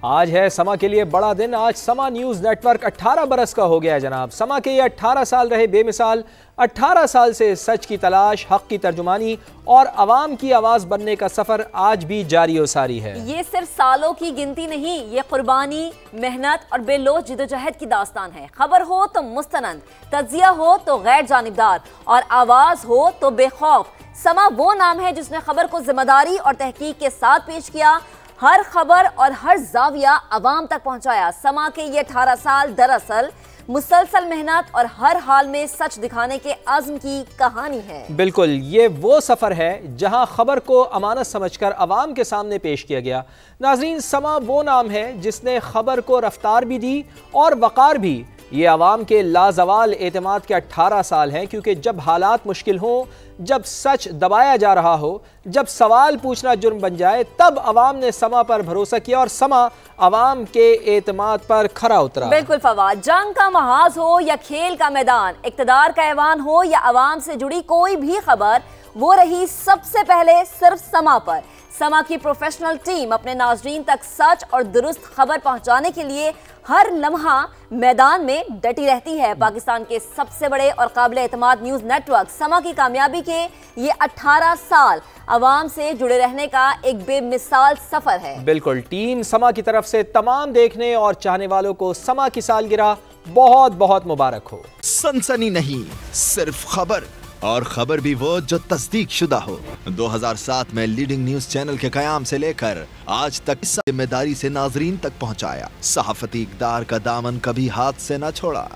आज है समा के लिए बड़ा दिन। आज समा न्यूज़ नेटवर्क 18 बरस का हो गया है जनाब। समा के ये 18 साल रहे बेमिसाल। 18 साल से सच की तलाश, हक की तर्जुमानी और अवाम की आवाज़ बनने का सफ़र आज भी जारी व सारी है। ये सिर्फ सालों की गिनती नहीं, ये कुर्बानी, मेहनत और बेलोच जिदोजहद की दास्तान है। खबर हो तो मुस्तनद, तज्जिया हो तो गैर जानिबदार और आवाज़ हो तो बेखौफ। समा वो नाम है जिसने खबर को जिम्मेदारी और तहकीक के साथ पेश किया, हर खबर और हर जाविया अवाम तक पहुंचाया। समा के ये 18 साल दरअसल मुसलसल मेहनत और हर हाल में सच दिखाने के अज़्म की कहानी है। बिल्कुल, ये वो सफ़र है जहां खबर को अमानत समझकर अवाम के सामने पेश किया गया। नाज़रीन, समा वो नाम है जिसने खबर को रफ्तार भी दी और वक़ार भी। ये अवाम के लाजवाल एतमाद के 18 साल हैं, क्योंकि जब हालात मुश्किल हों, जब सच दबाया जा रहा हो, जब सवाल पूछना जुर्म बन जाए, तब अवाम ने समा पर भरोसा किया और समा अवाम के एतमाद पर खरा उतरा। बिल्कुल फवाद, जंग का महाज हो या खेल का मैदान, इक़्तिदार का ऐवान हो या अवाम से जुड़ी कोई भी खबर, वो रही सबसे पहले सिर्फ समा पर। समा की प्रोफेशनल टीम अपने नाज़रीन तक सच और दुरुस्त खबर पहुंचाने के लिए हर लम्हा मैदान में डटी रहती है। पाकिस्तान के सबसे बड़े और काबिल एतमाद न्यूज़ नेटवर्क समा की कामयाबी के ये 18 साल अवाम से जुड़े रहने का एक बेमिसाल सफर है। बिल्कुल, टीम समा की तरफ से तमाम देखने और चाहने वालों को समा की सालगिरह बहुत बहुत मुबारक हो। सनसनी नहीं, सिर्फ खबर, और खबर भी वो जो तस्दीक शुदा हो। 2007 में लीडिंग न्यूज चैनल के कयाम से लेकर आज तक जिम्मेदारी से नाजरीन तक पहुंचाया। सहाफती इक़्तिदार का दामन कभी हाथ से न छोड़ा।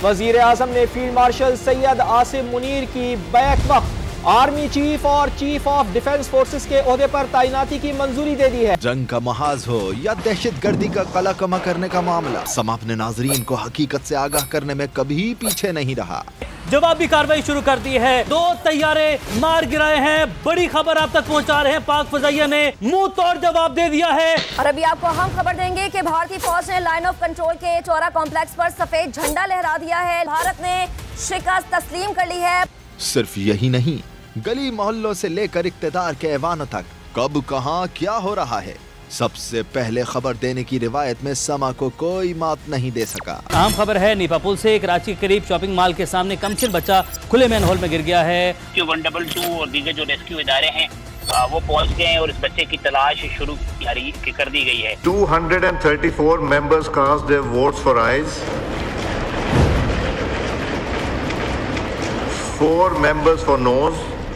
वज़ीर आज़म ने फील्ड मार्शल सैयद आसिम मुनीर की बैक वक्त आर्मी चीफ और चीफ ऑफ डिफेंस फोर्सेस के ओहदे पर तैनाती की मंजूरी दे दी है। जंग का महाज हो या दहशतगर्दी का कला कमा करने का मामला, समा अपने नाजरीन को हकीकत से आगाह करने में कभी पीछे नहीं रहा। जवाबी कार्रवाई शुरू कर दी है। 2 तैयारे मार गिराए हैं। बड़ी खबर आप तक पहुंचा रहे हैं। पाक फजाइया ने मुंह तोड़ जवाब दे दिया है। और अभी आपको हम खबर देंगे कि भारतीय फौज ने लाइन ऑफ कंट्रोल के चौरा कॉम्प्लेक्स पर सफेद झंडा लहरा दिया है। भारत ने शिकस्त तस्लीम कर ली है। सिर्फ यही नहीं, गली मोहल्लों से लेकर इक़्तिदार के ऐवानों तक कब कहां क्या हो रहा है, सबसे पहले खबर देने की रिवायत में समा को कोई मात नहीं दे सका। अहम खबर है, नीपा पुल से कराची के करीब शॉपिंग मॉल के सामने कमसिन बच्चा खुले मैनहोल में गिर गया है। 122 और दीगर जो रेस्क्यू इदारे हैं वो पहुंच गए हैं और इस बच्चे की तलाश शुरू कर दी गई है। 234 members cast their votes for ayes, 4 members for noes.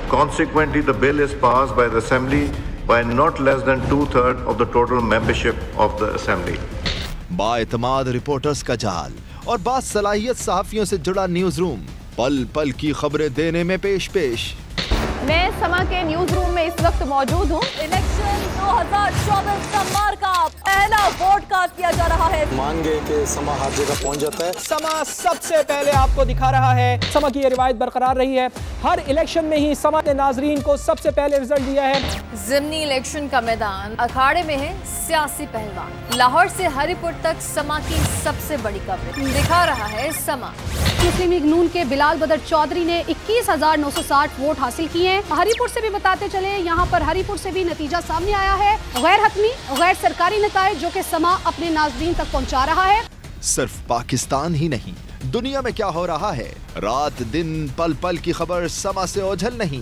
Consequently, the bill is passed by the Assembly by not less than 2/3 of the total membership of the Assembly. बाएतमाद रिपोर्टर्स का जाल और बासलाहियत सहाफियों से जुड़ा न्यूज रूम पल पल की खबरें देने में पेश। मैं समा के न्यूज रूम में इस वक्त मौजूद हूँ। इलेक्शन 2024 का मार्का, पहला वोट कास्ट किया जा रहा है। मांगे कि समा हर जगह पहुंच जाता है। समा सबसे पहले आपको दिखा रहा है। समा की ये रिवायत बरकरार रही है। हर इलेक्शन में ही समा ने नाजरीन को सबसे पहले रिजल्ट दिया है। ज़िमनी इलेक्शन का मैदान, अखाड़े में है सियासी पहलवान। लाहौर से हरीपुर तक समा की सबसे बड़ी कवरेज दिखा रहा है समा। मुस्लिम लीग नून के बिलाल बदर चौधरी ने 21,960 वोट हासिल किए हैं। हरीपुर से भी बताते चले, यहाँ पर हरीपुर से भी नतीजा सामने आया है। गैर हतमी, गैर सरकारी नताइज जो कि समा अपने नाज़रीन तक पहुँचा रहा है। सिर्फ पाकिस्तान ही नहीं, दुनिया में क्या हो रहा है, रात दिन पल पल की खबर समा से ओझल नहीं।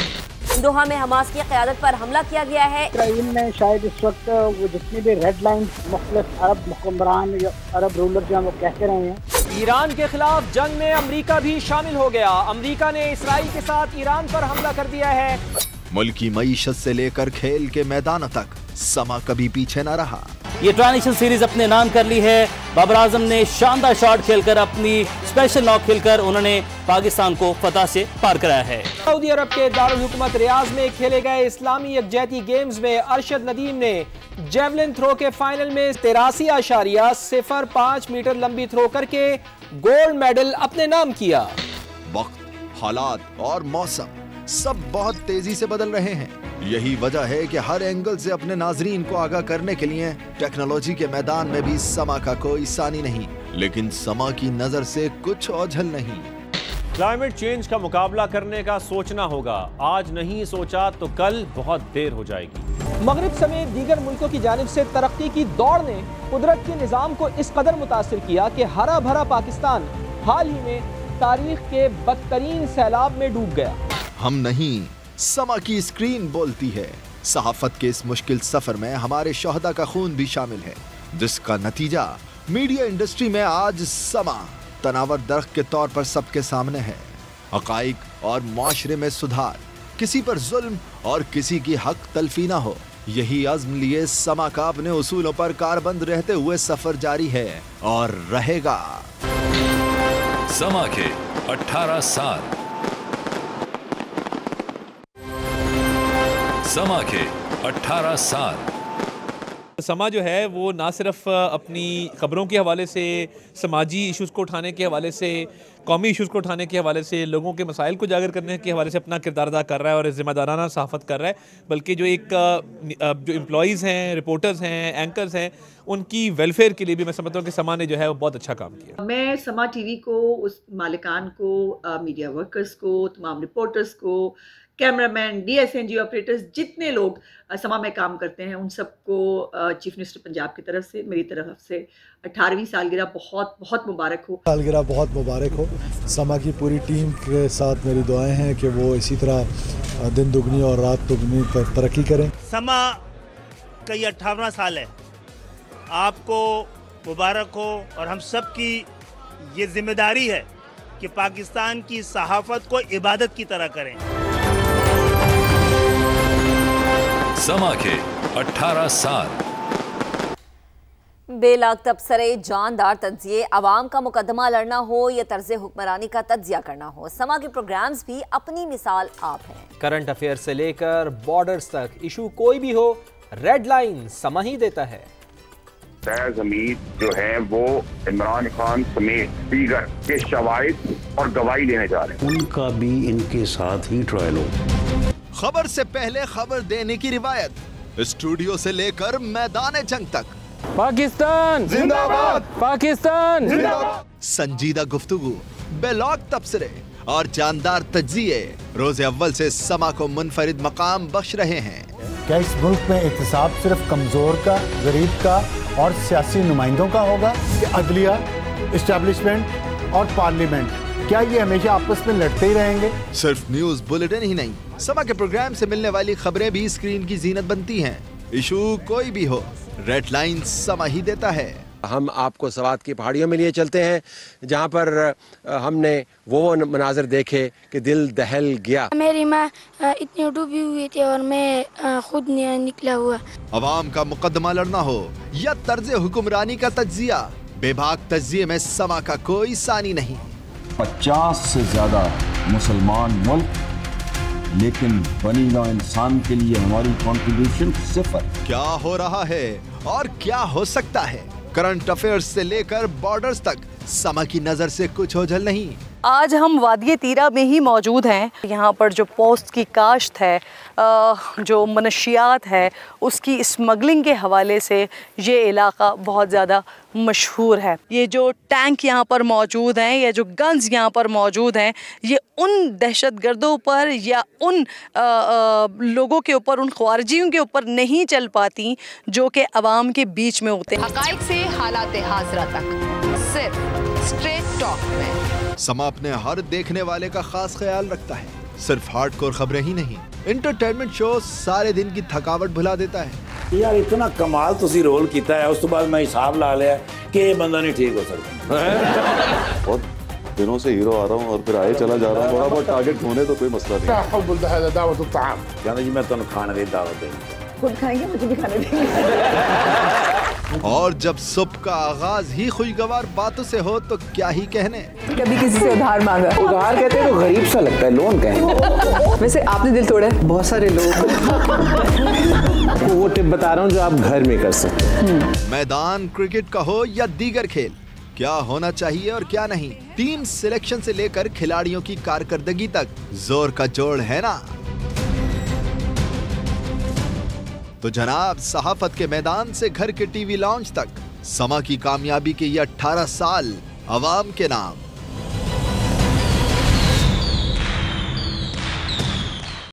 दोहा में हमास की क़यादत पर हमला किया गया है। इसराइल में शायद इस वक्त वो जितने भी रेड लाइन मुख्तलिफ अरब हुक्मरान या अरब रूलर जो वो कहते रहे हैं। ईरान के खिलाफ जंग में अमेरिका भी शामिल हो गया। अमेरिका ने इसराइल के साथ ईरान पर हमला कर दिया है। मुल्की मईशत से लेकर खेल के मैदानों तक समा कभी पीछे न रहा। ये ट्रांजिशन सीरीज अपने नाम कर ली है। बाबर आजम ने शानदार शॉट खेलकर, अपनी स्पेशल नॉक खेलकर उन्होंने पाकिस्तान को फतह से पार कराया है। सऊदी अरब के दारुल हुकूमत रियाज में खेले गए इस्लामी यकजहती गेम्स में अरशद नदीम ने जेवलिन थ्रो के फाइनल में 83.05 मीटर लंबी थ्रो करके गोल्ड मेडल अपने नाम किया। वक्त, हालात और मौसम सब बहुत तेजी से बदल रहे हैं। यही वजह है कि हर एंगल से अपने नाजरीन को आगाह करने के लिए टेक्नोलॉजी के मैदान में भी समा का कोई सानी नहीं, लेकिन समा की नजर से कुछ ओझल नहीं। क्लाइमेट चेंज का मुकाबला करने का सोचना होगा। आज नहीं सोचा तो कल बहुत देर हो जाएगी। मगरिब समेत दीगर मुल्कों की जानिब से तरक्की की दौड़ ने कुदरत के निज़ाम को इस कदर मुतासिर किया कि हरा भरा पाकिस्तान हाल ही में तारीख के बदतरीन सैलाब में डूब गया। हम नहीं, समा की स्क्रीन बोलती है। सहाफत के इस मुश्किल सफर में हमारे शोहदा का खून भी शामिल है, जिसका नतीजा मीडिया इंडस्ट्री में आज समा तनावर दरख्त के तौर पर सबके सामने है। हक़ाइक़ और माशरे में सुधार, किसी पर जुल्म और किसी की हक तलफी ना हो, यही अज़्म लिए समा का अपने उसूलों पर कारबंद रहते हुए सफर जारी है और रहेगा। समा के 18 साल। समा के 18 साल। समा जो है वो ना सिर्फ अपनी खबरों के हवाले से, समाजी इश्यूज़ को उठाने के हवाले से, कौमी इश्यूज़ को उठाने के हवाले से, लोगों के मसाइल को उजागर करने के हवाले से अपना किरदार अदा कर रहा है और ज़िम्मेदाराना सहाफ़त कर रहा है, बल्कि जो जो एम्प्लॉइज़ हैं, रिपोर्टर्स हैं, एंकर्स हैं, उनकी वेलफेयर के लिए भी मैं समझता हूँ कि समा ने जो है वो बहुत अच्छा काम किया। मैं समा टीवी को, उस मालिकान को, मीडिया वर्कर्स को, तमाम रिपोर्टर्स को, कैमरामैन, DSNG ऑपरेटर्स, जितने लोग समा में काम करते हैं, उन सबको चीफ मिनिस्टर पंजाब की तरफ से, मेरी तरफ से 18वीं सालगिरह बहुत बहुत मुबारक हो। सालगिरह बहुत मुबारक हो। समा की पूरी टीम के साथ मेरी दुआएं हैं कि वो इसी तरह दिन दुगनी और रात दुगनी तरक्की करें। समा का ये 18वां साल है, आपको मुबारक हो और हम सब की ये जिम्मेदारी है कि पाकिस्तान की सहाफत को इबादत की तरह करें। समा के 18 साल। बेलाग तबसरे, जानदार तज्जिए, अवाम का मुकदमा लड़ना हो या तर्ज हुक्मरानी का तज्जिया करना हो, समा के प्रोग्राम्स भी अपनी मिसाल आप हैं। करंट अफेयर से लेकर बॉर्डर्स तक, इशू कोई भी हो, रेड लाइन समा ही देता है। फैज हमीद जो है वो इमरान खान समेत दीगर के शवाहिद और गवाही लेने जा रहे हैं, उनका भी इनके साथ ही ट्रायल हो। खबर से पहले खबर देने की रिवायत, स्टूडियो से लेकर मैदान जंग तक। पाकिस्तान जिंदाबाद, पाकिस्तान जिंदाबाद। संजीदा गुफ्तगू, बेलौक तबसरे और जानदार तज्जिए रोज़े अव्वल से समा को मुनफरिद मकाम बख्श रहे हैं। क्या इस मुल्क में एहतसाब सिर्फ कमजोर का, गरीब का और सियासी नुमाइंदों का होगा कि अदलिया, इस्टेब्लिशमेंट और पार्लियामेंट, क्या ये हमेशा आपस में लड़ते ही रहेंगे? सिर्फ न्यूज बुलेटिन ही नहीं, समा के प्रोग्राम से मिलने वाली खबरें भी स्क्रीन की जीनत बनती हैं। इशू कोई भी हो, रेड लाइन समा ही देता है। हम आपको सवात की पहाड़ियों में लिए चलते हैं, जहाँ पर हमने वो मनाजिर देखे कि दिल दहल गया। मेरी माँ इतनी डूबी हुई थी और मैं खुद निकला हुआ। अवाम का मुकदमा लड़ना हो या तर्ज हुक्मरानी का तज्जिया, बेबाक तज्जिए में समा का कोई सानी नहीं। 50 से ज्यादा मुसलमान मुल्क, लेकिन बनीगा इंसान के लिए हमारी कंट्रीब्यूशन 0। क्या हो रहा है और क्या हो सकता है, करंट अफेयर्स से लेकर बॉर्डर्स तक, समा की नजर से कुछ ओझल नहीं। आज हम वादिये तीरा में ही मौजूद हैं। यहाँ पर जो पोस्ट की काश्त है, जो मनशियात है, उसकी स्मगलिंग के हवाले से ये इलाका बहुत ज़्यादा मशहूर है। ये जो टैंक यहाँ पर मौजूद हैं या जो गन्स यहाँ पर मौजूद हैं, ये उन दहशतगर्दों पर या उन लोगों के ऊपर, उन ख्वारिजियों के ऊपर नहीं चल पाती जो कि अवाम के बीच में होते हैं। हक़ाइक़ से हालात हाज़िरा तक, सिर्फ स्ट्रेट टॉक में। समा अपने हर देखने वाले का खास ख्याल रखता है। सिर्फ हार्डकोर खबरें ही नहीं, एंटरटेनमेंट शो सारे दिन की थकावट भुला देता है। यार इतना कमाल तुसी रोल किया है, उस तो बाद मैं हिसाब ला लिया कि ये बंदा नहीं ठीक हो सकता। बहुत दिनों से हीरो आ रहा हूँ और फिर आए चला जा रहा हूँ, थोड़ा बहुत टारगेट होने तो कोई मसला नहीं। कहना जी मैं तुम खाने की दावत देंगे, खुद खाएंगे, मुझे भी खाने देंगे। और जब सुबह का आगाज ही खुशगवार बातों से हो तो क्या ही कहने। कभी किसी से उधार मांगा? उधार कहते हैं तो गरीब सा लगता है, लोन कहें। वैसे आपने दिल तोड़ा है? बहुत सारे लोग। वो टिप बता रहा हूँ जो आप घर में कर सकते हैं। मैदान क्रिकेट का हो या दीगर खेल, क्या होना चाहिए और क्या नहीं, टीम सिलेक्शन से लेकर खिलाड़ियों की कारकर्दगी तक जोर का जोड़ है ना। तो जनाब, सहाफत के मैदान से घर के टीवी लॉन्च तक, समा की कामयाबी के ये 18 साल अवाम के नाम।